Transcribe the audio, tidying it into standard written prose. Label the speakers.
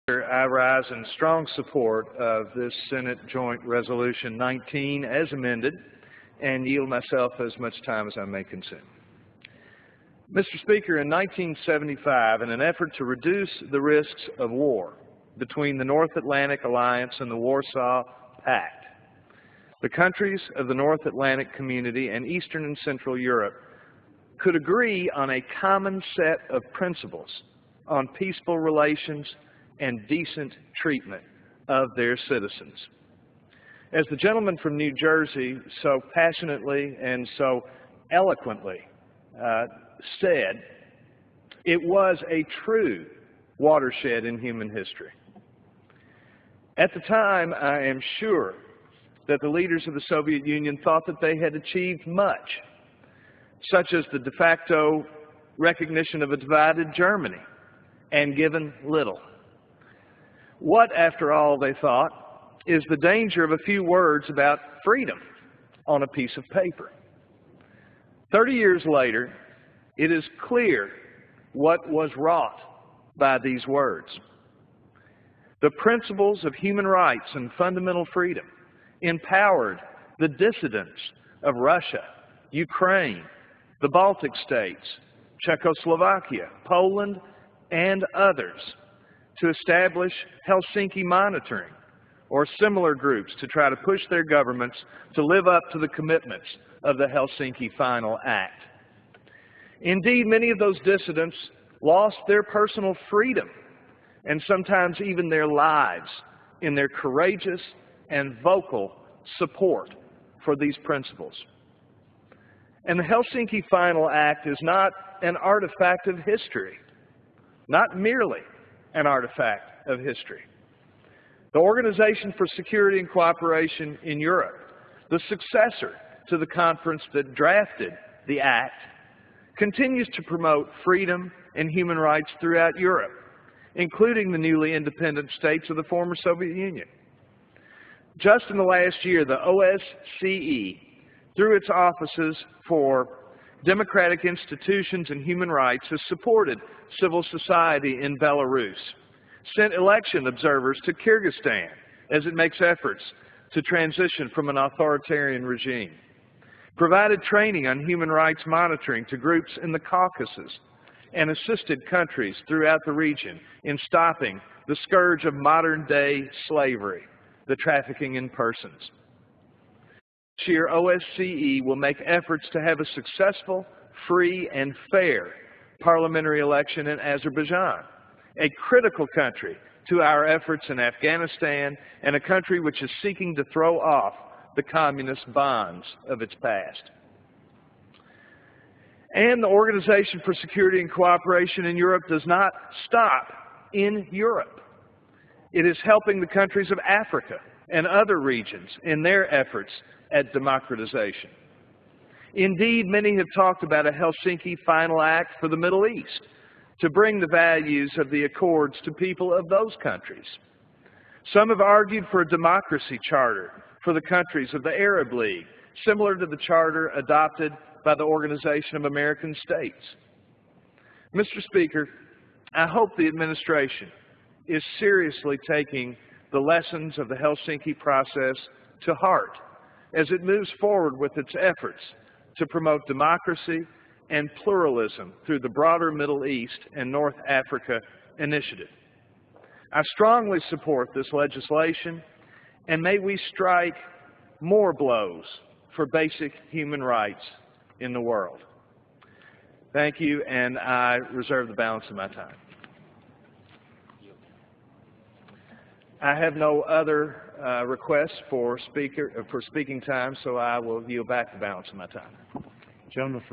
Speaker 1: I rise in strong support of this Senate Joint Resolution 19 as amended and yield myself as much time as I may consume. Mr. Speaker, in 1975, in an effort to reduce the risks of war between the North Atlantic Alliance and the Warsaw Pact, the countries of the North Atlantic Community and Eastern and Central Europe could agree on a common set of principles on peaceful relations and decent treatment of their citizens. As the gentleman from New Jersey so passionately and so eloquently said, it was a true watershed in human history. At the time, I am sure that the leaders of the Soviet Union thought that they had achieved much, such as the de facto recognition of a divided Germany, and given little. What, after all, they thought, is the danger of a few words about freedom on a piece of paper. 30 years later, it is clear what was wrought by these words. The principles of human rights and fundamental freedom empowered the dissidents of Russia, Ukraine, the Baltic states, Czechoslovakia, Poland, and others to establish Helsinki monitoring or similar groups to try to push their governments to live up to the commitments of the Helsinki Final Act. Indeed, many of those dissidents lost their personal freedom and sometimes even their lives in their courageous and vocal support for these principles. And the Helsinki Final Act is not an artifact of history, not merely an artifact of history. The Organization for Security and Cooperation in Europe, the successor to the conference that drafted the Act, continues to promote freedom and human rights throughout Europe, including the newly independent states of the former Soviet Union. Just in the last year, the OSCE, through its offices for democratic institutions and human rights, has supported civil society in Belarus, sent election observers to Kyrgyzstan as it makes efforts to transition from an authoritarian regime, provided training on human rights monitoring to groups in the Caucasus, and assisted countries throughout the region in stopping the scourge of modern-day slavery, the trafficking in persons. This year, OSCE will make efforts to have a successful, free, and fair parliamentary election in Azerbaijan, a critical country to our efforts in Afghanistan and a country which is seeking to throw off the communist bonds of its past. And the Organization for Security and Cooperation in Europe does not stop in Europe. It is helping the countries of Africa and other regions in their efforts at democratization. Indeed, many have talked about a Helsinki Final Act for the Middle East to bring the values of the Accords to people of those countries. Some have argued for a democracy charter for the countries of the Arab League, similar to the charter adopted by the Organization of American States. Mr. Speaker, I hope the administration is seriously taking the lessons of the Helsinki process to heart as it moves forward with its efforts to promote democracy and pluralism through the broader Middle East and North Africa initiative. I strongly support this legislation, and may we strike more blows for basic human rights in the world. Thank you, and I reserve the balance of my time. I have no other requests for speaking time, so I will yield back the balance of my time.
Speaker 2: Gentleman from